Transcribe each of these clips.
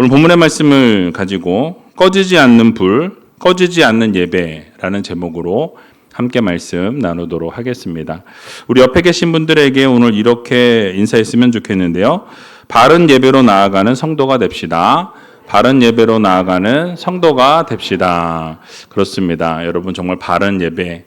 오늘 본문의 말씀을 가지고 꺼지지 않는 불, 꺼지지 않는 예배라는 제목으로 함께 말씀 나누도록 하겠습니다. 우리 옆에 계신 분들에게 오늘 이렇게 인사했으면 좋겠는데요. 바른 예배로 나아가는 성도가 됩시다. 바른 예배로 나아가는 성도가 됩시다. 그렇습니다. 여러분 정말 바른 예배,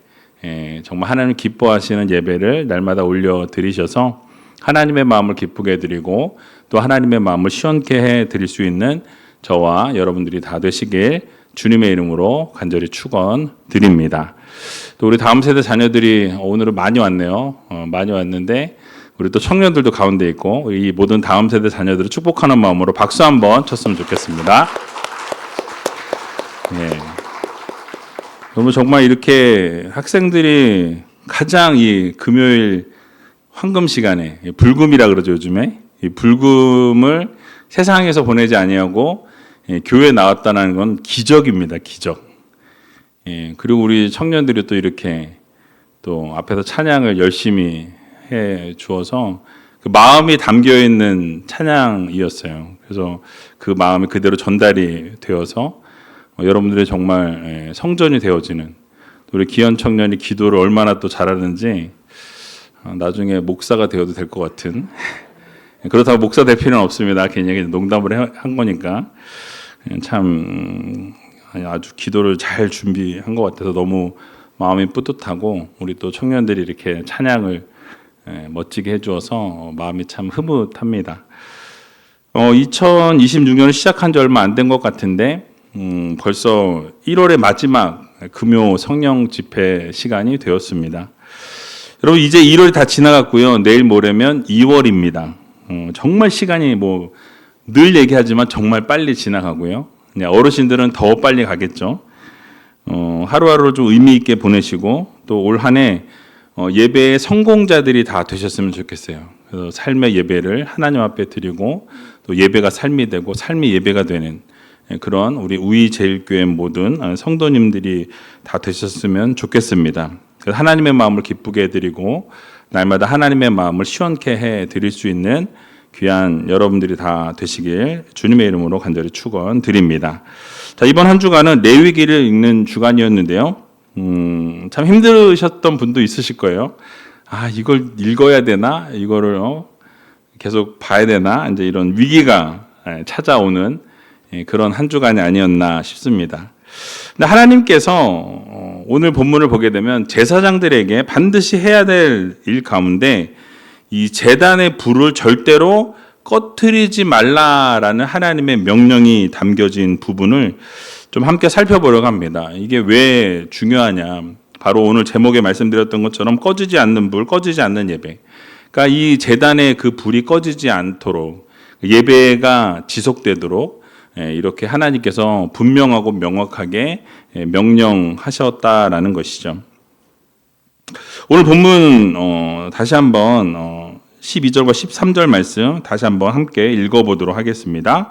정말 하나님 기뻐하시는 예배를 날마다 올려드리셔서 하나님의 마음을 기쁘게 해드리고 또 하나님의 마음을 시원케 해드릴 수 있는 저와 여러분들이 다 되시길 주님의 이름으로 간절히 축원드립니다. 또 우리 다음 세대 자녀들이 오늘은 많이 왔네요. 많이 왔는데 우리 또 청년들도 가운데 있고 이 모든 다음 세대 자녀들을 축복하는 마음으로 박수 한번 쳤으면 좋겠습니다. 여러분 정말 이렇게 학생들이 가장 이 금요일 황금 시간에 불금이라 그러죠 요즘에 이 불금을 세상에서 보내지 아니하고 교회에 나왔다는 건 기적입니다. 기적. 그리고 우리 청년들이 또 이렇게 또 앞에서 찬양을 열심히 해 주어서 그 마음이 담겨 있는 찬양이었어요. 그래서 그 마음이 그대로 전달이 되어서 여러분들이 정말 성전이 되어지는 우리 기현 청년이 기도를 얼마나 또 잘하는지 나중에 목사가 되어도 될 것 같은 그렇다고 목사 될 필요는 없습니다. 괜히 농담을 한 거니까 참 아주 기도를 잘 준비한 것 같아서 너무 마음이 뿌듯하고 우리 또 청년들이 이렇게 찬양을 멋지게 해주어서 마음이 참 흐뭇합니다. 2026년을 시작한 지 얼마 안 된 것 같은데 벌써 1월의 마지막 금요 성령 집회 시간이 되었습니다. 여러분 이제 1월이 다 지나갔고요. 내일 모레면 2월입니다. 정말 시간이 늘 얘기하지만 정말 빨리 지나가고요. 어르신들은 더 빨리 가겠죠. 하루하루 좀 의미 있게 보내시고 또 올 한 해 예배의 성공자들이 다 되셨으면 좋겠어요. 그래서 삶의 예배를 하나님 앞에 드리고 또 예배가 삶이 되고 삶이 예배가 되는 그런 우리 우이제일교회 모든 성도님들이 다 되셨으면 좋겠습니다. 하나님의 마음을 기쁘게 해드리고 날마다 하나님의 마음을 시원케 해드릴 수 있는 귀한 여러분들이 다 되시길 주님의 이름으로 간절히 축원드립니다. 자, 이번 한 주간은 레위기를 읽는 주간이었는데요. 참 힘드셨던 분도 있으실 거예요. 이걸 읽어야 되나? 이거를 계속 봐야 되나? 이제 이런 위기가 찾아오는 그런 한 주간이 아니었나 싶습니다. 근데 하나님께서 오늘 본문을 보게 되면 제사장들에게 반드시 해야 될 일 가운데 이 제단의 불을 절대로 꺼트리지 말라라는 하나님의 명령이 담겨진 부분을 좀 함께 살펴보려고 합니다. 이게 왜 중요하냐? 바로 오늘 제목에 말씀드렸던 것처럼 꺼지지 않는 불, 꺼지지 않는 예배. 그러니까 이 제단의 그 불이 꺼지지 않도록 예배가 지속되도록 이렇게 하나님께서 분명하고 명확하게 명령하셨다라는 것이죠. 오늘 본문 다시 한번 12절과 13절 말씀 다시 한번 함께 읽어보도록 하겠습니다.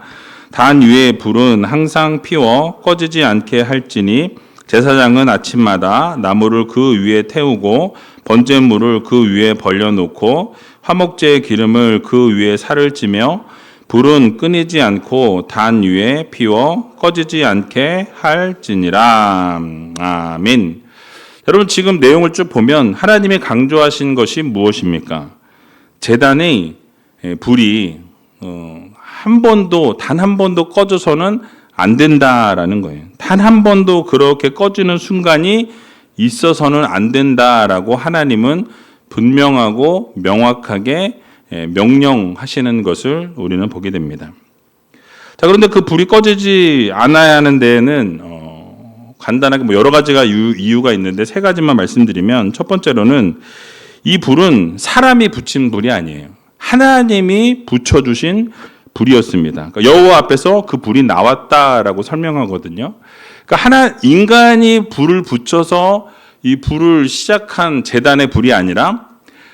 단 위의 불은 항상 피워 꺼지지 않게 할지니 제사장은 아침마다 나무를 그 위에 태우고 번제물을 그 위에 벌려놓고 화목제의 기름을 그 위에 살을 찌며 불은 끊이지 않고 단 위에 피워 꺼지지 않게 할지니라. 아멘. 여러분 지금 내용을 쭉 보면 하나님이 강조하신 것이 무엇입니까? 제단의 불이 단 한 번도 꺼져서는 안 된다라는 거예요. 단 한 번도 그렇게 꺼지는 순간이 있어서는 안 된다라고 하나님은 분명하고 명확하게 명령하시는 것을 우리는 보게 됩니다. 자, 그런데 그 불이 꺼지지 않아야 하는 데에는 간단하게 여러 가지가 이유가 있는데 세 가지만 말씀드리면 첫 번째로는 이 불은 사람이 붙인 불이 아니에요. 하나님이 붙여주신 불이었습니다. 그러니까 여호와 앞에서 그 불이 나왔다라고 설명하거든요. 그러니까 인간이 불을 붙여서 이 불을 시작한 제단의 불이 아니라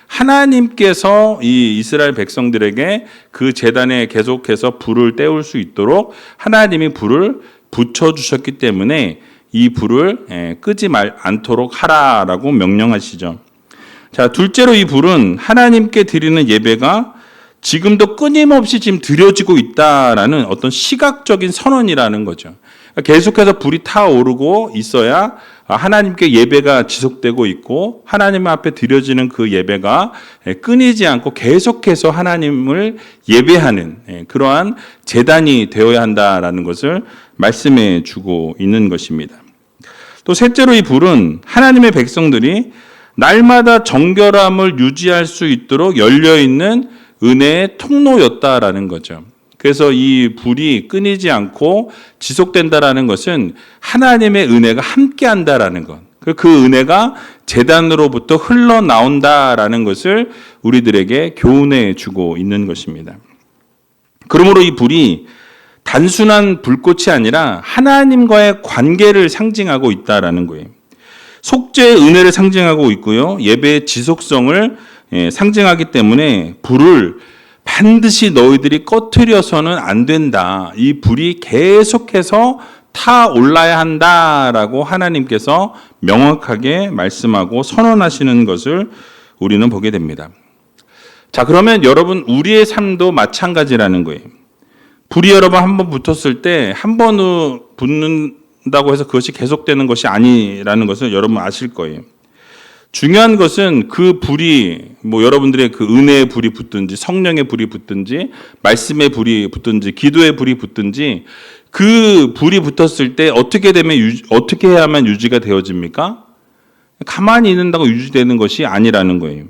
하나님께서 이 이스라엘 백성들에게 그 제단에 계속해서 불을 때울 수 있도록 하나님이 불을 붙여주셨기 때문에 이 불을 끄지 않도록 하라라고 명령하시죠. 자, 둘째로 이 불은 하나님께 드리는 예배가 지금도 끊임없이 지금 드려지고 있다라는 어떤 시각적인 선언이라는 거죠. 계속해서 불이 타오르고 있어야 하나님께 예배가 지속되고 있고 하나님 앞에 드려지는 그 예배가 끊이지 않고 계속해서 하나님을 예배하는 그러한 제단이 되어야 한다라는 것을 말씀해 주고 있는 것입니다. 또 셋째로 이 불은 하나님의 백성들이 날마다 정결함을 유지할 수 있도록 열려있는 은혜의 통로였다라는 거죠. 그래서 이 불이 끊이지 않고 지속된다라는 것은 하나님의 은혜가 함께한다라는 것. 그 은혜가 제단으로부터 흘러나온다라는 것을 우리들에게 교훈해 주고 있는 것입니다. 그러므로 이 불이 단순한 불꽃이 아니라 하나님과의 관계를 상징하고 있다라는 거예요. 속죄의 은혜를 상징하고 있고요. 예배의 지속성을 상징하기 때문에 불을 반드시 너희들이 꺼트려서는 안 된다. 이 불이 계속해서 타올라야 한다라고 하나님께서 명확하게 말씀하고 선언하시는 것을 우리는 보게 됩니다. 자, 그러면 여러분 우리의 삶도 마찬가지라는 거예요. 불이 여러분 한번 붙었을 때 한 번 붙는다고 해서 그것이 계속되는 것이 아니라는 것을 여러분 아실 거예요. 중요한 것은 그 불이 여러분들의 그 은혜의 불이 붙든지 성령의 불이 붙든지 말씀의 불이 붙든지 기도의 불이 붙든지 그 불이 붙었을 때 어떻게 해야만 유지가 되어집니까? 가만히 있는다고 유지되는 것이 아니라는 거예요.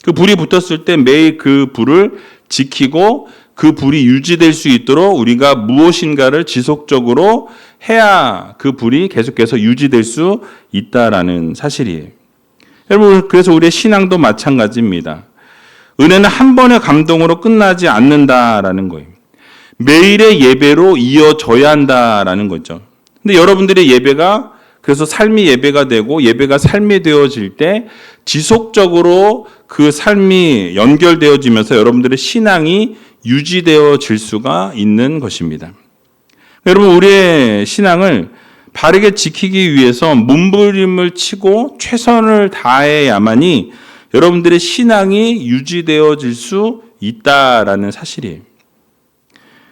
그 불이 붙었을 때 매일 그 불을 지키고 그 불이 유지될 수 있도록 우리가 무엇인가를 지속적으로 해야 그 불이 계속해서 유지될 수 있다라는 사실이에요. 여러분, 그래서 우리의 신앙도 마찬가지입니다. 은혜는 한 번의 감동으로 끝나지 않는다라는 거예요. 매일의 예배로 이어져야 한다라는 거죠. 근데 여러분들의 예배가 그래서 삶이 예배가 되고 예배가 삶이 되어질 때 지속적으로 그 삶이 연결되어지면서 여러분들의 신앙이 유지되어질 수가 있는 것입니다. 여러분, 우리의 신앙을 바르게 지키기 위해서 몸부림을 치고 최선을 다해야만이 여러분들의 신앙이 유지되어질 수 있다라는 사실이에요.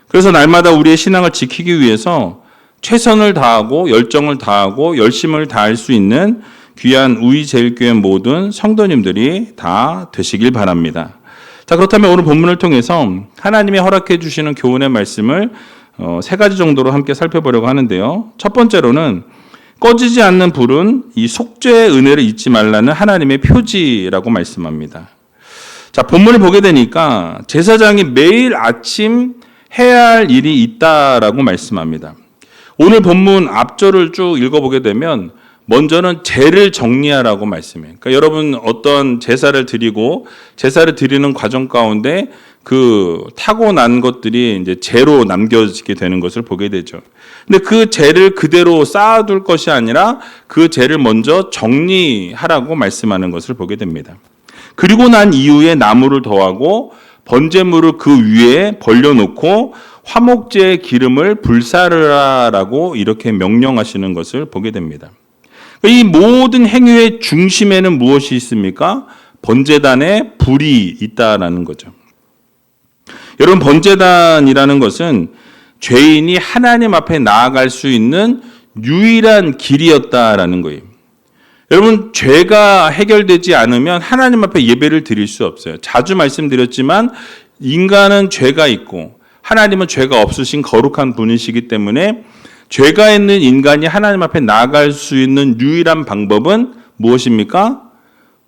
그래서 날마다 우리의 신앙을 지키기 위해서 최선을 다하고 열정을 다하고 열심을 다할 수 있는 귀한 우이제일교회 모든 성도님들이 다 되시길 바랍니다. 자, 그렇다면 오늘 본문을 통해서 하나님이 허락해 주시는 교훈의 말씀을 세 가지 정도로 함께 살펴보려고 하는데요. 첫 번째로는 꺼지지 않는 불은 이 속죄의 은혜를 잊지 말라는 하나님의 표지라고 말씀합니다. 자, 본문을 보게 되니까 제사장이 매일 아침 해야 할 일이 있다라고 말씀합니다. 오늘 본문 앞절을 쭉 읽어보게 되면 먼저는 제를 정리하라고 말씀해요. 그러니까 여러분 어떤 제사를 드리고 제사를 드리는 과정 가운데 그 타고난 것들이 이제 제로 남겨지게 되는 것을 보게 되죠. 근데 그 제를 그대로 쌓아둘 것이 아니라 그 제를 먼저 정리하라고 말씀하는 것을 보게 됩니다. 그리고 난 이후에 나무를 더하고 번제물을 그 위에 벌려놓고 화목제의 기름을 불사르라라고 이렇게 명령하시는 것을 보게 됩니다. 이 모든 행위의 중심에는 무엇이 있습니까? 번제단에 불이 있다라는 거죠. 여러분, 번제단이라는 것은 죄인이 하나님 앞에 나아갈 수 있는 유일한 길이었다라는 거예요. 여러분, 죄가 해결되지 않으면 하나님 앞에 예배를 드릴 수 없어요. 자주 말씀드렸지만 인간은 죄가 있고 하나님은 죄가 없으신 거룩한 분이시기 때문에 죄가 있는 인간이 하나님 앞에 나아갈 수 있는 유일한 방법은 무엇입니까?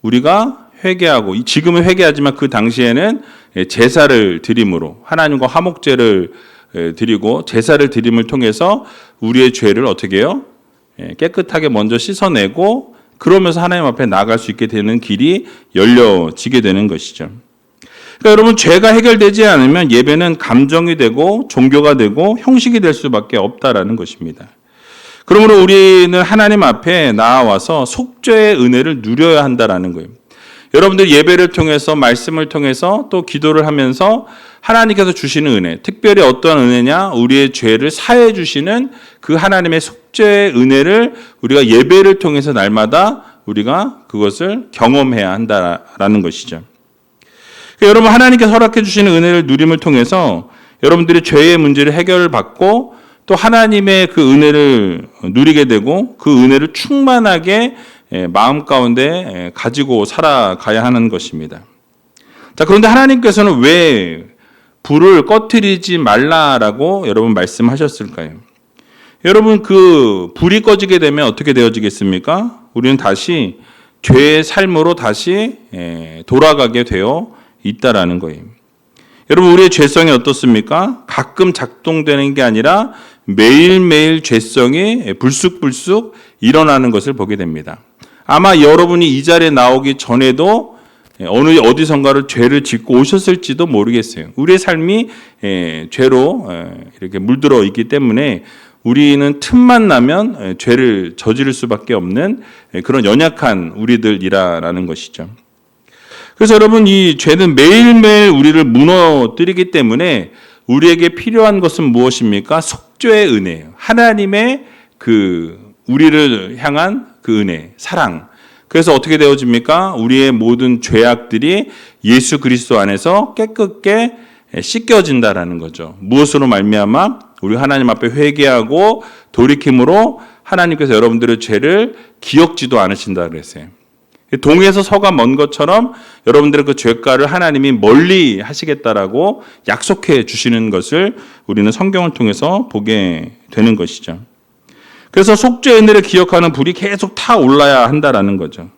우리가 회개하고, 지금은 회개하지만 그 당시에는 제사를 드림으로 하나님과 화목제를 드리고 제사를 드림을 통해서 우리의 죄를 어떻게 해요? 깨끗하게 먼저 씻어내고 그러면서 하나님 앞에 나아갈 수 있게 되는 길이 열려지게 되는 것이죠. 그러니까 여러분, 죄가 해결되지 않으면 예배는 감정이 되고 종교가 되고 형식이 될 수밖에 없다라는 것입니다. 그러므로 우리는 하나님 앞에 나아와서 속죄의 은혜를 누려야 한다라는 거예요. 여러분들 예배를 통해서 말씀을 통해서 또 기도를 하면서 하나님께서 주시는 은혜, 특별히 어떠한 은혜냐? 우리의 죄를 사해 주시는 그 하나님의 속죄의 은혜를 우리가 예배를 통해서 날마다 우리가 그것을 경험해야 한다라는 것이죠. 여러분, 하나님께서 허락해 주시는 은혜를 누림을 통해서 여러분들이 죄의 문제를 해결받고 또 하나님의 그 은혜를 누리게 되고 그 은혜를 충만하게 마음 가운데 가지고 살아가야 하는 것입니다. 자, 그런데 하나님께서는 왜 불을 꺼트리지 말라라고 여러분 말씀하셨을까요? 여러분, 그 불이 꺼지게 되면 어떻게 되어지겠습니까? 우리는 다시 죄의 삶으로 다시 돌아가게 되어 있다라는 거예요. 여러분, 우리의 죄성이 어떻습니까? 가끔 작동되는 게 아니라 매일매일 죄성이 불쑥불쑥 일어나는 것을 보게 됩니다. 아마 여러분이 이 자리에 나오기 전에도 어느 어디선가를 죄를 짓고 오셨을지도 모르겠어요. 우리의 삶이 죄로 이렇게 물들어 있기 때문에 우리는 틈만 나면 죄를 저지를 수밖에 없는 그런 연약한 우리들이라는 것이죠. 그래서 여러분, 이 죄는 매일매일 우리를 무너뜨리기 때문에 우리에게 필요한 것은 무엇입니까? 속죄의 은혜예요. 하나님의 그 우리를 향한 그 은혜, 사랑. 그래서 어떻게 되어집니까? 우리의 모든 죄악들이 예수 그리스도 안에서 깨끗게 씻겨진다라는 거죠. 무엇으로 말미암아? 우리 하나님 앞에 회개하고 돌이킴으로 하나님께서 여러분들의 죄를 기억지도 않으신다 그랬어요. 동에서 서가 먼 것처럼 여러분들의 그 죄가를 하나님이 멀리 하시겠다라고 약속해 주시는 것을 우리는 성경을 통해서 보게 되는 것이죠. 그래서 속죄의 은혜를 기억하는 불이 계속 타올라야 한다라는 거죠.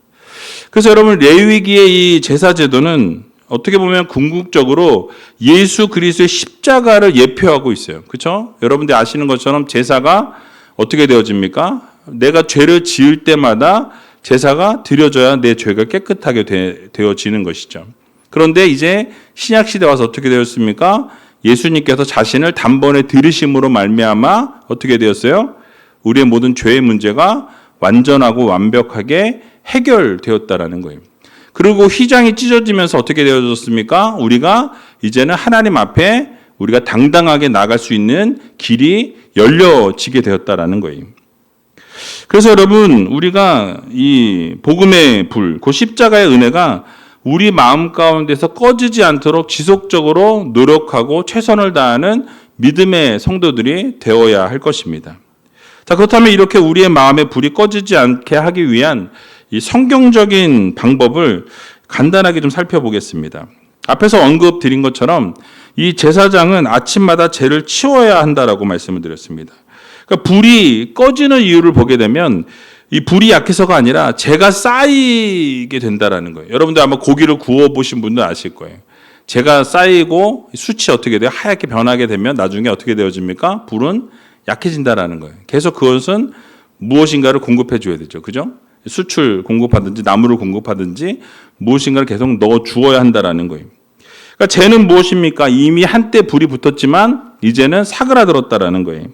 그래서 여러분, 레위기의 이 제사 제도는 어떻게 보면 궁극적으로 예수 그리스도의 십자가를 예표하고 있어요. 그렇죠? 여러분들이 아시는 것처럼 제사가 어떻게 되어집니까? 내가 죄를 지을 때마다 제사가 드려져야 내 죄가 깨끗하게 되어지는 것이죠. 그런데 이제 신약 시대 와서 어떻게 되었습니까? 예수님께서 자신을 단번에 들으심으로 말미암아 어떻게 되었어요? 우리의 모든 죄의 문제가 완전하고 완벽하게 해결되었다라는 거예요. 그리고 휘장이 찢어지면서 어떻게 되어졌습니까? 우리가 이제는 하나님 앞에 우리가 당당하게 나갈 수 있는 길이 열려지게 되었다라는 거예요. 그래서 여러분, 우리가 이 복음의 불, 그 십자가의 은혜가 우리 마음 가운데서 꺼지지 않도록 지속적으로 노력하고 최선을 다하는 믿음의 성도들이 되어야 할 것입니다. 자, 그렇다면 이렇게 우리의 마음의 불이 꺼지지 않게 하기 위한 이 성경적인 방법을 간단하게 좀 살펴보겠습니다. 앞에서 언급드린 것처럼 이 제사장은 아침마다 죄를 치워야 한다라고 말씀을 드렸습니다. 그러니까 불이 꺼지는 이유를 보게 되면 이 불이 약해서가 아니라 죄가 쌓이게 된다라는 거예요. 여러분들 아마 고기를 구워 보신 분들 아실 거예요. 죄가 쌓이고 숯이 어떻게 돼요? 하얗게 변하게 되면 나중에 어떻게 되어집니까? 불은 약해진다라는 거예요. 계속 그것은 무엇인가를 공급해 줘야 되죠. 그죠? 수출 공급하든지 나무를 공급하든지 무엇인가를 계속 넣어 주어야 한다라는 거예요. 그러니까 죄는 무엇입니까? 이미 한때 불이 붙었지만 이제는 사그라들었다라는 거예요.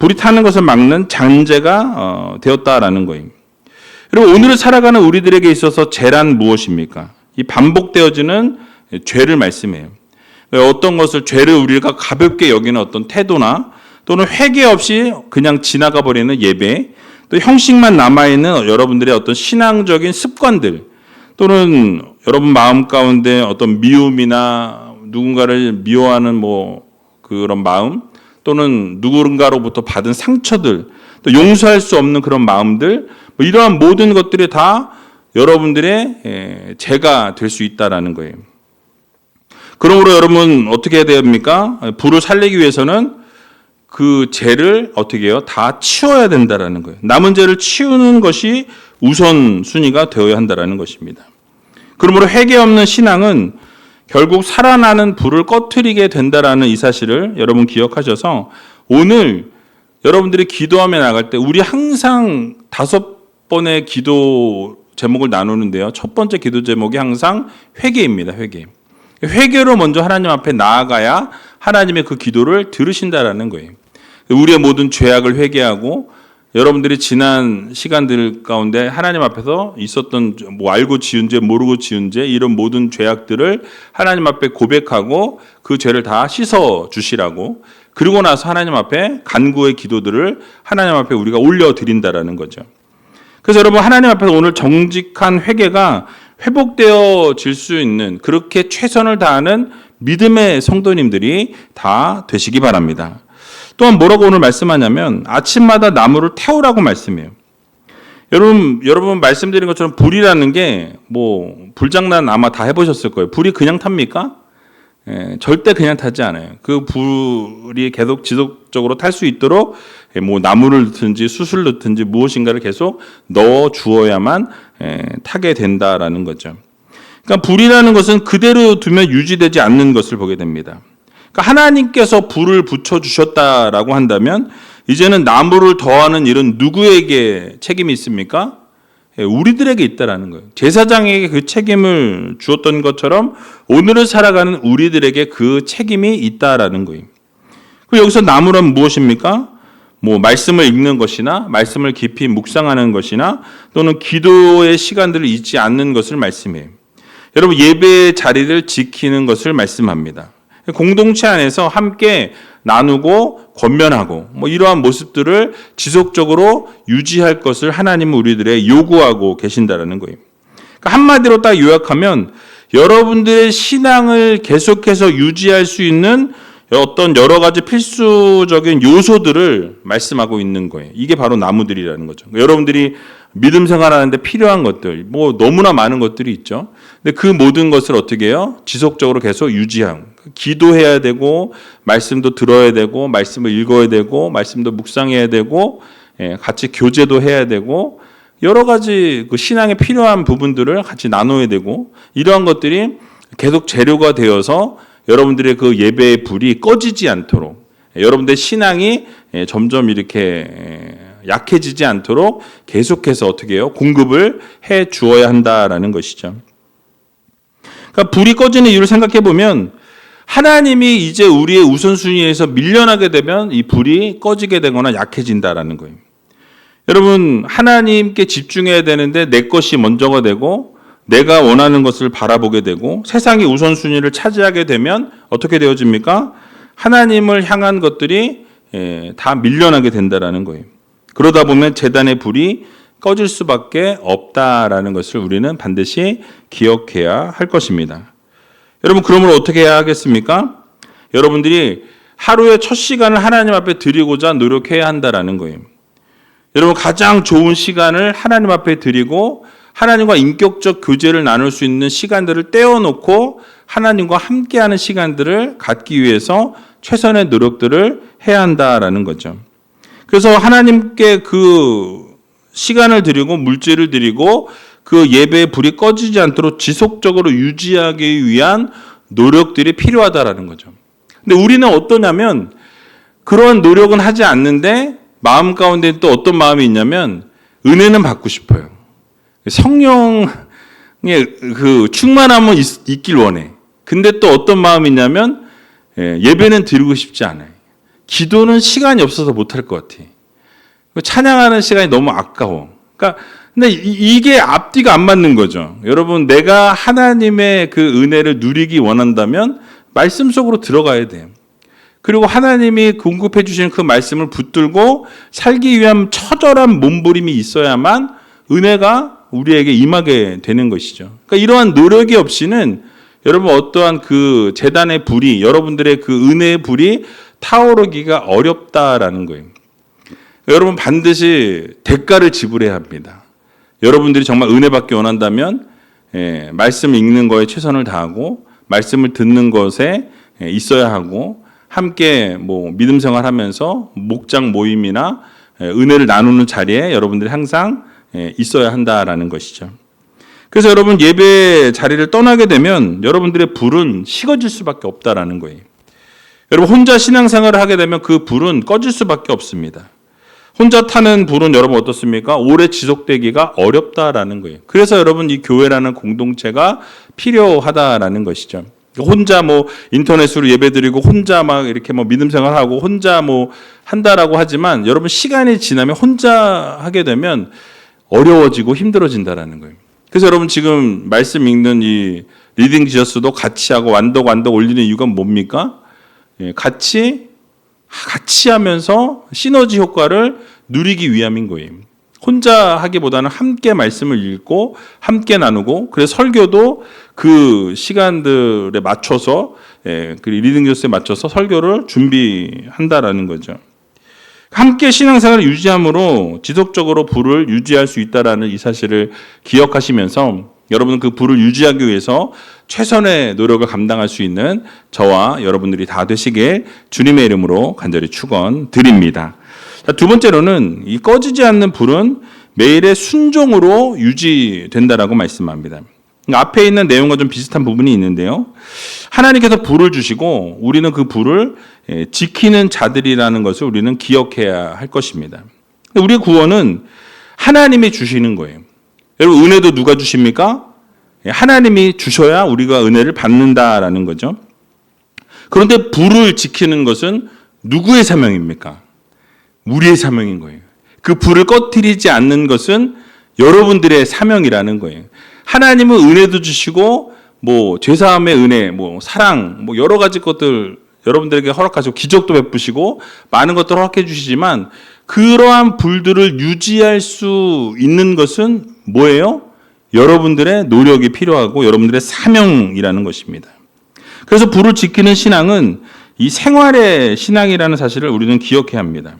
불이 타는 것을 막는 잔재가 되었다라는 거예요. 그리고 오늘을 살아가는 우리들에게 있어서 죄란 무엇입니까? 이 반복되어지는 죄를 말씀해요. 어떤 것을 죄를 우리가 가볍게 여기는 어떤 태도나 또는 회개 없이 그냥 지나가 버리는 예배, 또 형식만 남아있는 여러분들의 어떤 신앙적인 습관들, 또는 여러분 마음 가운데 어떤 미움이나 누군가를 미워하는 그런 마음, 또는 누군가로부터 받은 상처들, 또 용서할 수 없는 그런 마음들, 이러한 모든 것들이 다 여러분들의 죄가 될 수 있다라는 거예요. 그러므로 여러분 어떻게 해야 됩니까? 불을 살리기 위해서는 그 죄를 어떻게 해요? 다 치워야 된다라는 거예요. 남은 죄를 치우는 것이 우선순위가 되어야 한다라는 것입니다. 그러므로 회개 없는 신앙은 결국 살아나는 불을 꺼트리게 된다라는 이 사실을 여러분 기억하셔서 오늘 여러분들이 기도하며 나갈 때 우리 항상 5번의 기도 제목을 나누는데요. 첫 번째 기도 제목이 항상 회개입니다. 회개. 회개로 먼저 하나님 앞에 나아가야 하나님의 그 기도를 들으신다라는 거예요. 우리의 모든 죄악을 회개하고 여러분들이 지난 시간들 가운데 하나님 앞에서 있었던 알고 지은 죄, 모르고 지은 죄, 이런 모든 죄악들을 하나님 앞에 고백하고 그 죄를 다 씻어 주시라고, 그리고 나서 하나님 앞에 간구의 기도들을 하나님 앞에 우리가 올려드린다라는 거죠. 그래서 여러분, 하나님 앞에서 오늘 정직한 회개가 회복되어질 수 있는 그렇게 최선을 다하는 믿음의 성도님들이 다 되시기 바랍니다. 또한 뭐라고 오늘 말씀하냐면 아침마다 나무를 태우라고 말씀해요. 여러분 말씀드린 것처럼 불이라는 게 뭐 불장난 아마 다 해보셨을 거예요. 불이 그냥 탑니까? 절대 그냥 타지 않아요. 그 불이 계속 지속적으로 탈 수 있도록 뭐 나무를 넣든지 숯을 넣든지 무엇인가를 계속 넣어 주어야만 타게 된다라는 거죠. 그러니까 불이라는 것은 그대로 두면 유지되지 않는 것을 보게 됩니다. 그러니까 하나님께서 불을 붙여 주셨다라고 한다면 이제는 나무를 더하는 일은 누구에게 책임이 있습니까? 우리들에게 있다라는 거예요. 제사장에게 그 책임을 주었던 것처럼 오늘을 살아가는 우리들에게 그 책임이 있다라는 거예요. 그리고 여기서 나무란 무엇입니까? 뭐 말씀을 읽는 것이나 말씀을 깊이 묵상하는 것이나 또는 기도의 시간들을 잊지 않는 것을 말씀해요. 여러분 예배의 자리를 지키는 것을 말씀합니다. 공동체 안에서 함께 나누고 권면하고 뭐 이러한 모습들을 지속적으로 유지할 것을 하나님은 우리들의 요구하고 계신다라는 거예요. 그러니까 한마디로 딱 요약하면 여러분들의 신앙을 계속해서 유지할 수 있는 어떤 여러 가지 필수적인 요소들을 말씀하고 있는 거예요. 이게 바로 나무들이라는 거죠. 여러분들이 믿음 생활하는데 필요한 것들, 뭐 너무나 많은 것들이 있죠. 근데 그 모든 것을 어떻게 해요? 지속적으로 계속 유지하고, 기도해야 되고, 말씀도 들어야 되고, 말씀을 읽어야 되고, 말씀도 묵상해야 되고, 같이 교제도 해야 되고, 여러 가지 그 신앙에 필요한 부분들을 같이 나눠야 되고, 이러한 것들이 계속 재료가 되어서 여러분들의 그 예배의 불이 꺼지지 않도록, 여러분들의 신앙이 점점 이렇게 약해지지 않도록 계속해서 어떻게 해요? 공급을 해 주어야 한다라는 것이죠. 그러니까 불이 꺼지는 이유를 생각해 보면 하나님이 이제 우리의 우선순위에서 밀려나게 되면 이 불이 꺼지게 되거나 약해진다라는 거예요. 여러분 하나님께 집중해야 되는데 내 것이 먼저가 되고 내가 원하는 것을 바라보게 되고 세상이 우선순위를 차지하게 되면 어떻게 되어집니까? 하나님을 향한 것들이 다 밀려나게 된다라는 거예요. 그러다 보면 제단의 불이 꺼질 수밖에 없다라는 것을 우리는 반드시 기억해야 할 것입니다. 여러분 그러므로 어떻게 해야 하겠습니까? 여러분들이 하루의 첫 시간을 하나님 앞에 드리고자 노력해야 한다라는 거예요. 여러분 가장 좋은 시간을 하나님 앞에 드리고 하나님과 인격적 교제를 나눌 수 있는 시간들을 떼어놓고 하나님과 함께하는 시간들을 갖기 위해서 최선의 노력들을 해야 한다라는 거죠. 그래서 하나님께 그 시간을 드리고 물질을 드리고 그 예배의 불이 꺼지지 않도록 지속적으로 유지하기 위한 노력들이 필요하다라는 거죠. 근데 우리는 어떠냐면 그런 노력은 하지 않는데 마음 가운데 또 어떤 마음이 있냐면 은혜는 받고 싶어요. 성령의 그 충만함은 있길 원해. 근데 또 어떤 마음이 있냐면 예배는 드리고 싶지 않아요. 기도는 시간이 없어서 못할 것 같아. 찬양하는 시간이 너무 아까워. 그러니까 근데 이게 앞뒤가 안 맞는 거죠. 여러분 내가 하나님의 그 은혜를 누리기 원한다면 말씀 속으로 들어가야 돼요. 그리고 하나님이 공급해 주시는 그 말씀을 붙들고 살기 위한 처절한 몸부림이 있어야만 은혜가 우리에게 임하게 되는 것이죠. 그러니까 이러한 노력이 없이는 여러분 어떠한 그 제단의 불이 여러분들의 그 은혜의 불이 타오르기가 어렵다라는 거예요. 여러분 반드시 대가를 지불해야 합니다. 여러분들이 정말 은혜 받기 원한다면 말씀 읽는 거에 최선을 다하고 말씀을 듣는 것에 있어야 하고 함께 뭐 믿음 생활하면서 목장 모임이나 은혜를 나누는 자리에 여러분들이 항상 있어야 한다라는 것이죠. 그래서 여러분 예배 자리를 떠나게 되면 여러분들의 불은 식어질 수밖에 없다라는 거예요. 여러분 혼자 신앙생활을 하게 되면 그 불은 꺼질 수밖에 없습니다. 혼자 타는 불은 여러분 어떻습니까? 오래 지속되기가 어렵다라는 거예요. 그래서 여러분 이 교회라는 공동체가 필요하다라는 것이죠. 혼자 뭐 인터넷으로 예배드리고 혼자 막 이렇게 뭐 믿음 생활하고 혼자 뭐 한다라고 하지만 여러분 시간이 지나면 혼자 하게 되면 어려워지고 힘들어진다라는 거예요. 그래서 여러분 지금 말씀 읽는 이 리딩 지저스도 같이 하고 완독 올리는 이유가 뭡니까? 같이 하면서 시너지 효과를 누리기 위함인 거예요. 혼자 하기보다는 함께 말씀을 읽고 함께 나누고, 그래서 설교도 그 시간들에 맞춰서 그 리딩 교스에 맞춰서 설교를 준비한다라는 거죠. 함께 신앙생활을 유지함으로 지속적으로 부를 유지할 수 있다라는 이 사실을 기억하시면서 여러분은 그 부를 유지하기 위해서 최선의 노력을 감당할 수 있는 저와 여러분들이 다 되시길 주님의 이름으로 간절히 축원드립니다. 두 번째로는 이 꺼지지 않는 불은 매일의 순종으로 유지된다라고 말씀합니다. 앞에 있는 내용과 좀 비슷한 부분이 있는데요. 하나님께서 불을 주시고 우리는 그 불을 지키는 자들이라는 것을 우리는 기억해야 할 것입니다. 우리의 구원은 하나님이 주시는 거예요. 여러분, 은혜도 누가 주십니까? 하나님이 주셔야 우리가 은혜를 받는다라는 거죠. 그런데 불을 지키는 것은 누구의 사명입니까? 우리의 사명인 거예요. 그 불을 꺼뜨리지 않는 것은 여러분들의 사명이라는 거예요. 하나님은 은혜도 주시고 죄사함의 은혜, 사랑, 여러 가지 것들 여러분들에게 허락하시고 기적도 베푸시고 많은 것들을 허락해 주시지만 그러한 불들을 유지할 수 있는 것은 뭐예요? 여러분들의 노력이 필요하고 여러분들의 사명이라는 것입니다. 그래서 불을 지키는 신앙은 이 생활의 신앙이라는 사실을 우리는 기억해야 합니다.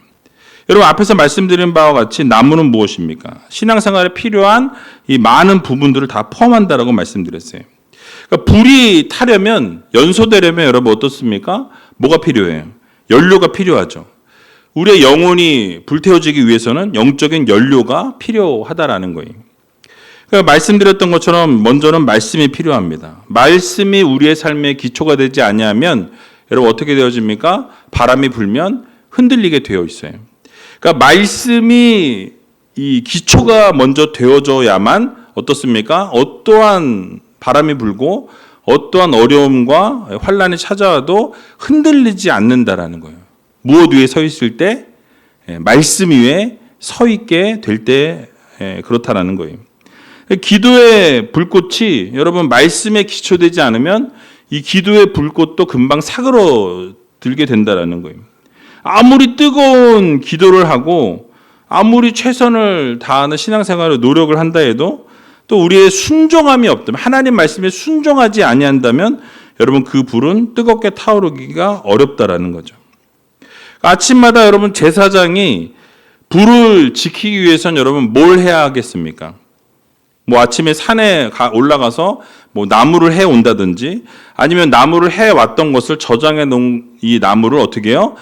여러분, 앞에서 말씀드린 바와 같이 나무는 무엇입니까? 신앙생활에 필요한 이 많은 부분들을 다 포함한다라고 말씀드렸어요. 그러니까 불이 타려면, 연소되려면 여러분 어떻습니까? 뭐가 필요해요? 연료가 필요하죠. 우리의 영혼이 불태워지기 위해서는 영적인 연료가 필요하다라는 거예요. 그러니까 말씀드렸던 것처럼 먼저는 말씀이 필요합니다. 말씀이 우리의 삶의 기초가 되지 아니하면 여러분 어떻게 되어집니까? 바람이 불면 흔들리게 되어 있어요. 그러니까 말씀이 이 기초가 먼저 되어져야만 어떻습니까? 어떠한 바람이 불고 어떠한 어려움과 환란이 찾아와도 흔들리지 않는다라는 거예요. 무엇 위에 서 있을 때? 말씀 위에 서 있게 될 때 그렇다라는 거예요. 기도의 불꽃이 여러분 말씀에 기초되지 않으면 이 기도의 불꽃도 금방 사그러들게 된다라는 거예요. 아무리 뜨거운 기도를 하고 아무리 최선을 다하는 신앙생활을 노력을 한다 해도 또 우리의 순종함이 없다면, 하나님 말씀에 순종하지 아니한다면 여러분 그 불은 뜨겁게 타오르기가 어렵다라는 거죠. 아침마다 여러분 제사장이 불을 지키기 위해서는 여러분 뭘 해야 하겠습니까? 아침에 산에 올라가서 나무를 해 온다든지 아니면 나무를 해 왔던 것을 저장해 놓은 이 나무를 어떻게 해요?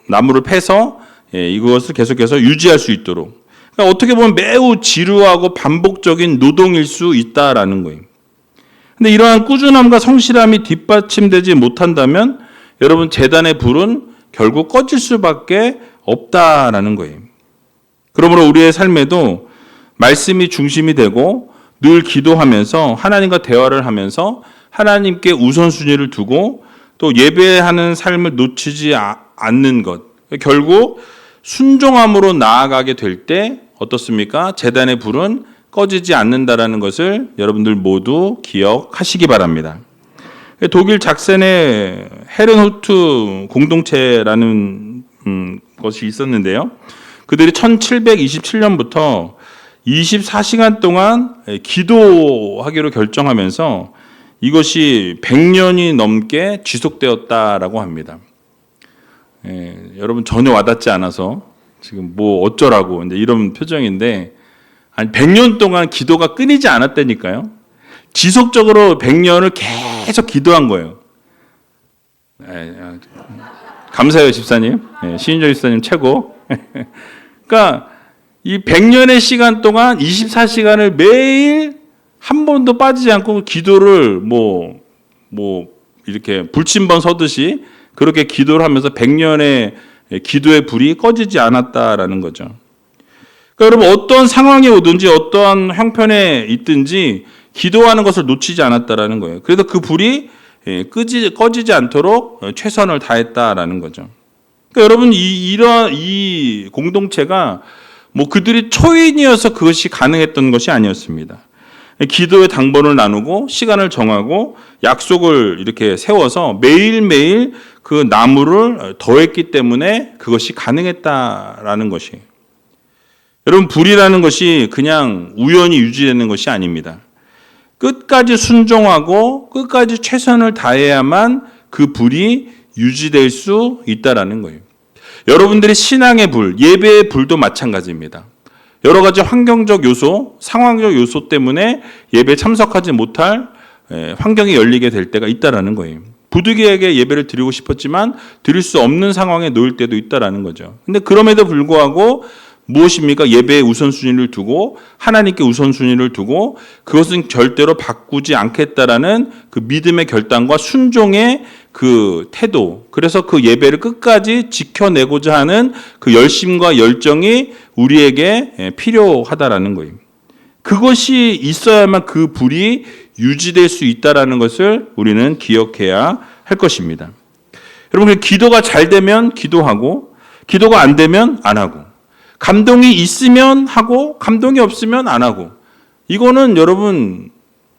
나무를 패서 이것을 계속해서 유지할 수 있도록. 그러니까 어떻게 보면 매우 지루하고 반복적인 노동일 수 있다라는 거예요. 근데 이러한 꾸준함과 성실함이 뒷받침되지 못한다면 여러분 제단의 불은 결국 꺼질 수밖에 없다라는 거예요. 그러므로 우리의 삶에도 말씀이 중심이 되고 늘 기도하면서 하나님과 대화를 하면서 하나님께 우선순위를 두고 또 예배하는 삶을 놓치지 않는 것. 결국 순종함으로 나아가게 될 때 어떻습니까? 제단의 불은 꺼지지 않는다라는 것을 여러분들 모두 기억하시기 바랍니다. 독일 작센의 헤른후트 공동체라는 것이 있었는데요. 그들이 1727년부터 24시간 동안 기도하기로 결정하면서 이것이 100년이 넘게 지속되었다라고 합니다. 여러분 전혀 와닿지 않아서 지금 어쩌라고 이제 이런 표정인데, 아니 100년 동안 기도가 끊이지 않았다니까요. 지속적으로 100년을 계속 기도한 거예요. 감사해요, 집사님. 신인정 집사님 최고. 그러니까 이 100년의 시간 동안 24시간을 매일 한 번도 빠지지 않고 기도를 이렇게 불침번 서듯이 그렇게 기도를 하면서 100년의 기도의 불이 꺼지지 않았다라는 거죠. 그러니까 여러분 어떠한 상황이 오든지 어떠한 형편에 있든지 기도하는 것을 놓치지 않았다라는 거예요. 그래서 그 불이 꺼지지 않도록 최선을 다했다라는 거죠. 그러니까 여러분 이 공동체가 그들이 초인이어서 그것이 가능했던 것이 아니었습니다. 기도의 당번을 나누고 시간을 정하고 약속을 이렇게 세워서 매일매일 그 나무를 더했기 때문에 그것이 가능했다라는 것이에요. 여러분, 불이라는 것이 그냥 우연히 유지되는 것이 아닙니다. 끝까지 순종하고 끝까지 최선을 다해야만 그 불이 유지될 수 있다라는 거예요. 여러분들의 신앙의 불, 예배의 불도 마찬가지입니다. 여러 가지 환경적 요소, 상황적 요소 때문에 예배에 참석하지 못할 환경이 열리게 될 때가 있다라는 거예요. 부득이하게 예배를 드리고 싶었지만 드릴 수 없는 상황에 놓일 때도 있다라는 거죠. 근데 그럼에도 불구하고 무엇입니까? 예배의 우선순위를 두고 하나님께 우선순위를 두고 그것은 절대로 바꾸지 않겠다라는 그 믿음의 결단과 순종의 그 태도, 그래서 그 예배를 끝까지 지켜내고자 하는 그 열심과 열정이 우리에게 필요하다라는 거예요. 그것이 있어야만 그 불이 유지될 수 있다라는 것을 우리는 기억해야 할 것입니다. 여러분, 기도가 잘 되면 기도하고 기도가 안 되면 안 하고, 감동이 있으면 하고 감동이 없으면 안 하고, 이거는 여러분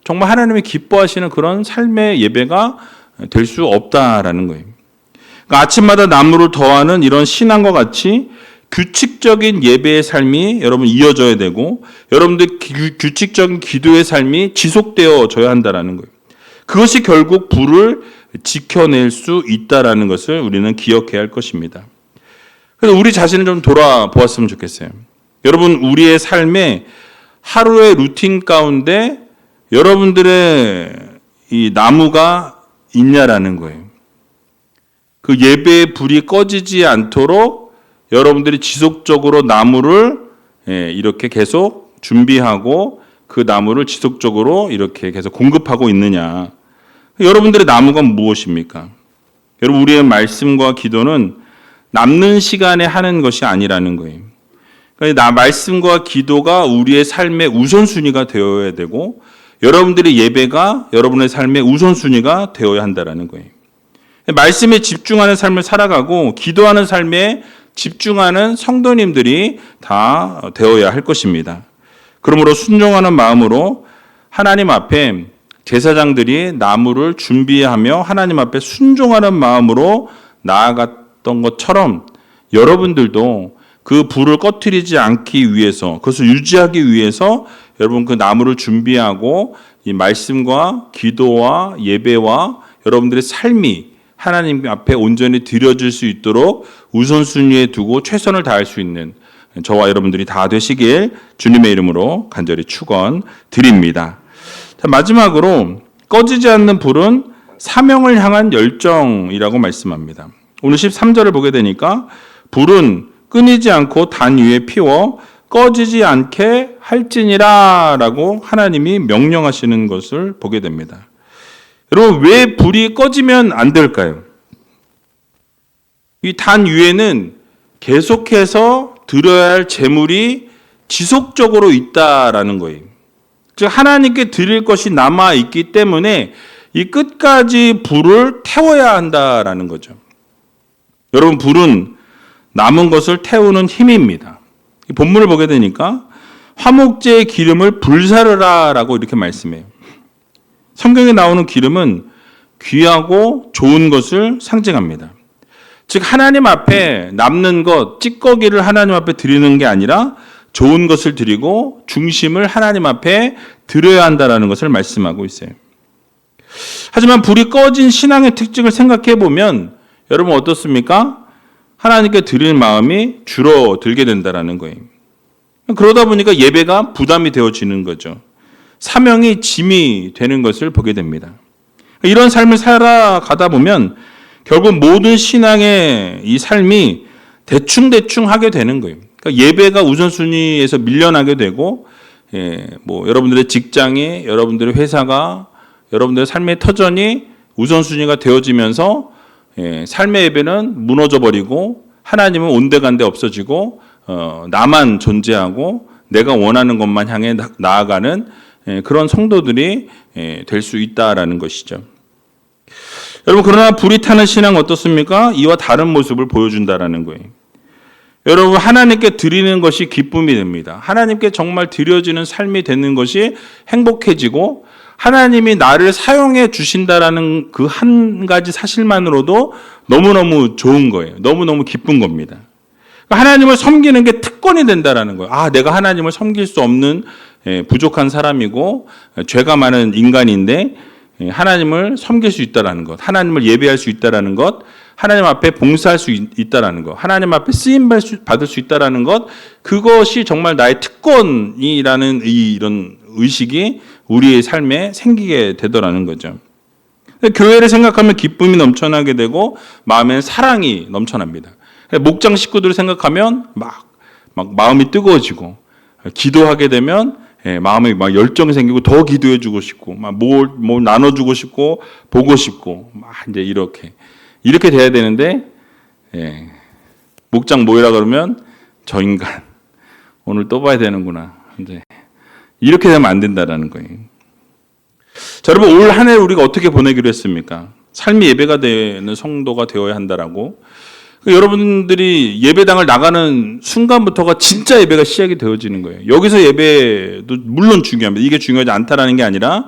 정말 하나님이 기뻐하시는 그런 삶의 예배가 될 수 없다라는 거예요. 그러니까 아침마다 나무를 더하는 이런 신앙과 같이 규칙적인 예배의 삶이 여러분 이어져야 되고, 여러분들 규칙적인 기도의 삶이 지속되어져야 한다라는 거예요. 그것이 결국 불을 지켜낼 수 있다라는 것을 우리는 기억해야 할 것입니다. 그래서 우리 자신을 좀 돌아보았으면 좋겠어요. 여러분, 우리의 삶에 하루의 루틴 가운데 여러분들의 이 나무가 있냐라는 거예요. 그 예배의 불이 꺼지지 않도록 여러분들이 지속적으로 나무를 이렇게 계속 준비하고 그 나무를 지속적으로 이렇게 계속 공급하고 있느냐. 여러분들의 나무가 무엇입니까? 여러분, 우리의 말씀과 기도는 남는 시간에 하는 것이 아니라는 거예요. 그러니까 말씀과 기도가 우리의 삶의 우선순위가 되어야 되고, 여러분들의 예배가 여러분의 삶의 우선순위가 되어야 한다는 거예요. 말씀에 집중하는 삶을 살아가고 기도하는 삶에 집중하는 성도님들이 다 되어야 할 것입니다. 그러므로 순종하는 마음으로 하나님 앞에 제사장들이 나무를 준비하며 하나님 앞에 순종하는 마음으로 나아갔던 것처럼 여러분들도 그 불을 꺼트리지 않기 위해서, 그것을 유지하기 위해서 여러분 그 나무를 준비하고 이 말씀과 기도와 예배와 여러분들의 삶이 하나님 앞에 온전히 드려질 수 있도록 우선순위에 두고 최선을 다할 수 있는 저와 여러분들이 다 되시길 주님의 이름으로 간절히 축원드립니다. 자, 마지막으로 꺼지지 않는 불은 사명을 향한 열정이라고 말씀합니다. 오늘 13절을 보게 되니까 불은 끊이지 않고 단 위에 피워 꺼지지 않게 할지니라 라고 하나님이 명령하시는 것을 보게 됩니다. 여러분, 왜 불이 꺼지면 안 될까요? 이 단 위에는 계속해서 드려야 할 제물이 지속적으로 있다라는 거예요. 즉 하나님께 드릴 것이 남아 있기 때문에 이 끝까지 불을 태워야 한다라는 거죠. 여러분, 불은 남은 것을 태우는 힘입니다. 본문을 보게 되니까 화목제의 기름을 불사르라라고 이렇게 말씀해요. 성경에 나오는 기름은 귀하고 좋은 것을 상징합니다. 즉 하나님 앞에 남는 것, 찌꺼기를 하나님 앞에 드리는 게 아니라 좋은 것을 드리고 중심을 하나님 앞에 드려야 한다는 것을 말씀하고 있어요. 하지만 불이 꺼진 신앙의 특징을 생각해 보면 여러분 어떻습니까? 하나님께 드릴 마음이 줄어들게 된다는 거예요. 그러다 보니까 예배가 부담이 되어지는 거죠. 사명이 짐이 되는 것을 보게 됩니다. 이런 삶을 살아가다 보면 결국 모든 신앙의 이 삶이 대충대충 하게 되는 거예요. 그러니까 예배가 우선순위에서 밀려나게 되고, 여러분들의 직장이, 여러분들의 회사가, 여러분들의 삶의 터전이 우선순위가 되어지면서 삶의 예배는 무너져 버리고 하나님은 온데간데 없어지고 나만 존재하고 내가 원하는 것만 향해 나아가는 그런 성도들이 될 수 있다라는 것이죠. 여러분, 그러나 불이 타는 신앙 어떻습니까? 이와 다른 모습을 보여준다라는 거예요. 여러분, 하나님께 드리는 것이 기쁨이 됩니다. 하나님께 정말 드려지는 삶이 되는 것이 행복해지고 하나님이 나를 사용해 주신다라는 그 한 가지 사실만으로도 너무너무 좋은 거예요. 너무너무 기쁜 겁니다. 하나님을 섬기는 게 특권이 된다라는 거예요. 아, 내가 하나님을 섬길 수 없는 부족한 사람이고 죄가 많은 인간인데 하나님을 섬길 수 있다라는 것, 하나님을 예배할 수 있다라는 것, 하나님 앞에 봉사할 수 있다라는 것, 하나님 앞에 쓰임 받을 수 있다라는 것, 그것이 정말 나의 특권이라는 이런 의식이 우리의 삶에 생기게 되더라는 거죠. 교회를 생각하면 기쁨이 넘쳐나게 되고 마음에는 사랑이 넘쳐납니다. 목장 식구들을 생각하면 막 마음이 뜨거워지고, 기도하게 되면 마음에 막 열정이 생기고 더 기도해주고 싶고, 막 뭘 나눠주고 싶고 보고 싶고, 막 이제 이렇게 돼야 되는데, 목장 모이라 그러면 저 인간 오늘 또 봐야 되는구나. 이제 이렇게 되면 안 된다라는 거예요. 자, 여러분, 올 한 해 우리가 어떻게 보내기로 했습니까? 삶이 예배가 되는 성도가 되어야 한다라고. 여러분들이 예배당을 나가는 순간부터가 진짜 예배가 시작이 되어지는 거예요. 여기서 예배도 물론 중요합니다. 이게 중요하지 않다라는 게 아니라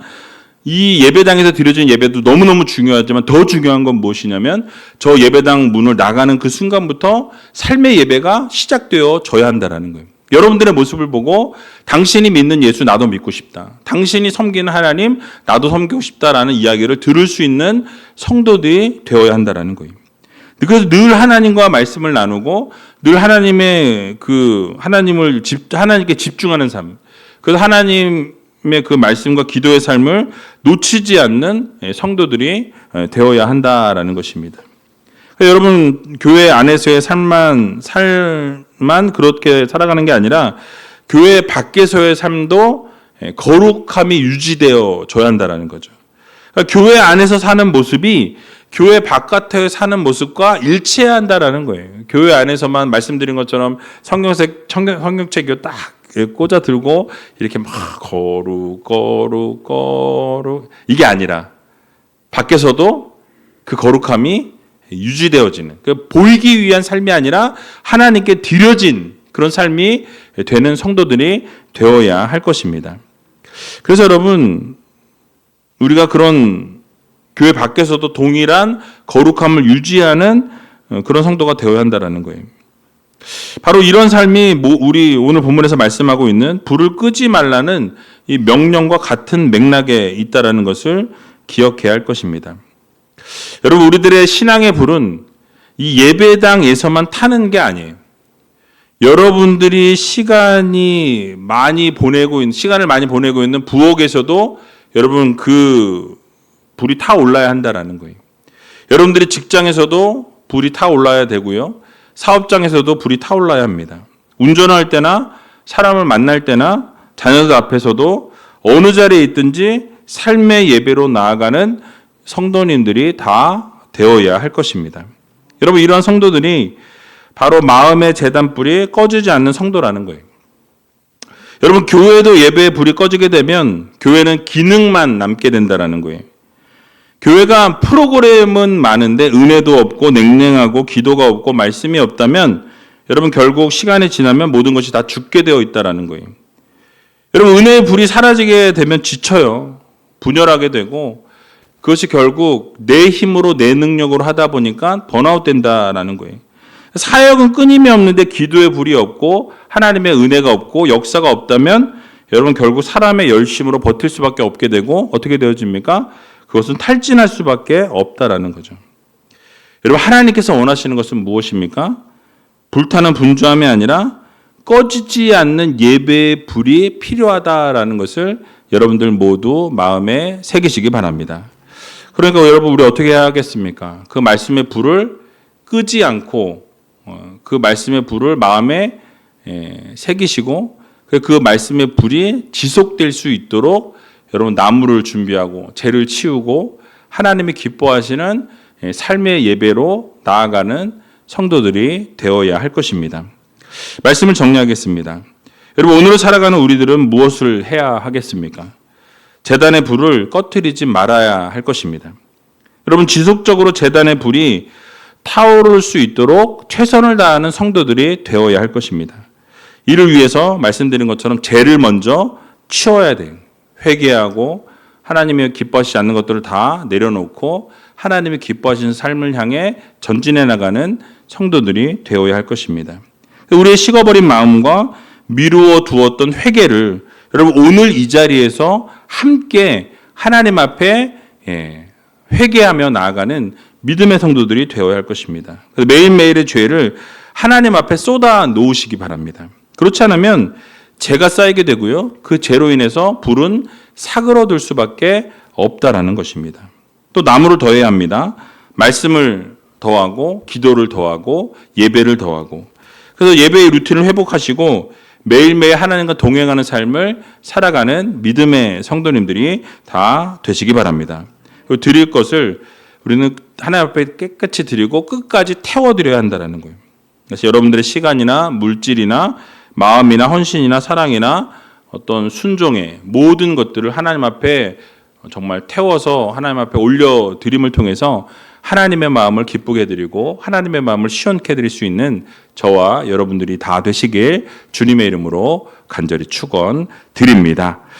이 예배당에서 드려지는 예배도 너무너무 중요하지만 더 중요한 건 무엇이냐면 저 예배당 문을 나가는 그 순간부터 삶의 예배가 시작되어져야 한다라는 거예요. 여러분들의 모습을 보고 당신이 믿는 예수 나도 믿고 싶다. 당신이 섬기는 하나님 나도 섬기고 싶다라는 이야기를 들을 수 있는 성도들이 되어야 한다라는 거예요. 그래서 늘 하나님과 말씀을 나누고 늘 하나님께 집중하는 삶. 그래서 하나님의 그 말씀과 기도의 삶을 놓치지 않는 성도들이 되어야 한다라는 것입니다. 여러분, 교회 안에서의 삶만 그렇게 살아가는 게 아니라 교회 밖에서의 삶도 거룩함이 유지되어져야 한다는 거죠. 그러니까 교회 안에서 사는 모습이 교회 바깥에 사는 모습과 일치해야 한다는 거예요. 교회 안에서만 말씀드린 것처럼 성경책 이거 딱 꽂아 들고 이렇게 막 거룩 이게 아니라 밖에서도 그 거룩함이 유지되어지는, 보이기 위한 삶이 아니라 하나님께 드려진 그런 삶이 되는 성도들이 되어야 할 것입니다. 그래서 여러분, 우리가 그런 교회 밖에서도 동일한 거룩함을 유지하는 그런 성도가 되어야 한다는 거예요. 바로 이런 삶이 우리 오늘 본문에서 말씀하고 있는 불을 끄지 말라는 이 명령과 같은 맥락에 있다는 것을 기억해야 할 것입니다. 여러분, 우리들의 신앙의 불은 이 예배당에서만 타는 게 아니에요. 여러분들이 시간을 많이 보내고 있는 부엌에서도 여러분 그 불이 타올라야 한다는 거예요. 여러분들이 직장에서도 불이 타올라야 되고요. 사업장에서도 불이 타올라야 합니다. 운전할 때나 사람을 만날 때나 자녀들 앞에서도 어느 자리에 있든지 삶의 예배로 나아가는 성도님들이 다 되어야 할 것입니다. 여러분, 이러한 성도들이 바로 마음의 제단불이 꺼지지 않는 성도라는 거예요. 여러분, 교회도 예배의 불이 꺼지게 되면 교회는 기능만 남게 된다는 거예요. 교회가 프로그램은 많은데 은혜도 없고 냉랭하고 기도가 없고 말씀이 없다면 여러분, 결국 시간이 지나면 모든 것이 다 죽게 되어 있다는 거예요. 여러분, 은혜의 불이 사라지게 되면 지쳐요. 분열하게 되고 그것이 결국 내 힘으로 내 능력으로 하다 보니까 번아웃 된다는 거예요. 사역은 끊임이 없는데 기도의 불이 없고 하나님의 은혜가 없고 역사가 없다면 여러분, 결국 사람의 열심으로 버틸 수밖에 없게 되고 어떻게 되어집니까? 그것은 탈진할 수밖에 없다라는 거죠. 여러분, 하나님께서 원하시는 것은 무엇입니까? 불타는 분주함이 아니라 꺼지지 않는 예배의 불이 필요하다라는 것을 여러분들 모두 마음에 새기시기 바랍니다. 그러니까 여러분, 우리 어떻게 해야 하겠습니까? 그 말씀의 불을 끄지 않고 그 말씀의 불을 마음에 새기시고 그 말씀의 불이 지속될 수 있도록 여러분, 나무를 준비하고 죄를 치우고 하나님이 기뻐하시는 삶의 예배로 나아가는 성도들이 되어야 할 것입니다. 말씀을 정리하겠습니다. 여러분, 오늘을 살아가는 우리들은 무엇을 해야 하겠습니까? 제단의 불을 꺼트리지 말아야 할 것입니다. 여러분, 지속적으로 제단의 불이 타오를 수 있도록 최선을 다하는 성도들이 되어야 할 것입니다. 이를 위해서 말씀드린 것처럼 죄를 먼저 치워야 돼요. 회개하고 하나님이 기뻐하시지 않는 것들을 다 내려놓고 하나님이 기뻐하시는 삶을 향해 전진해 나가는 성도들이 되어야 할 것입니다. 우리의 식어버린 마음과 미루어 두었던 회개를 여러분 오늘 이 자리에서 함께 하나님 앞에 회개하며 나아가는 믿음의 성도들이 되어야 할 것입니다. 그래서 매일매일의 죄를 하나님 앞에 쏟아 놓으시기 바랍니다. 그렇지 않으면 죄가 쌓이게 되고요. 그 죄로 인해서 불은 사그러들 수밖에 없다라는 것입니다. 또 나무를 더해야 합니다. 말씀을 더하고 기도를 더하고 예배를 더하고 그래서 예배의 루틴을 회복하시고 매일매일 하나님과 동행하는 삶을 살아가는 믿음의 성도님들이 다 되시기 바랍니다. 그리고 드릴 것을 우리는 하나님 앞에 깨끗이 드리고 끝까지 태워드려야 한다는 거예요. 그래서 여러분들의 시간이나 물질이나 마음이나 헌신이나 사랑이나 어떤 순종의 모든 것들을 하나님 앞에 정말 태워서 하나님 앞에 올려드림을 통해서 하나님의 마음을 기쁘게 해드리고 하나님의 마음을 시원케 해드릴 수 있는 저와 여러분들이 다 되시길 주님의 이름으로 간절히 축원드립니다.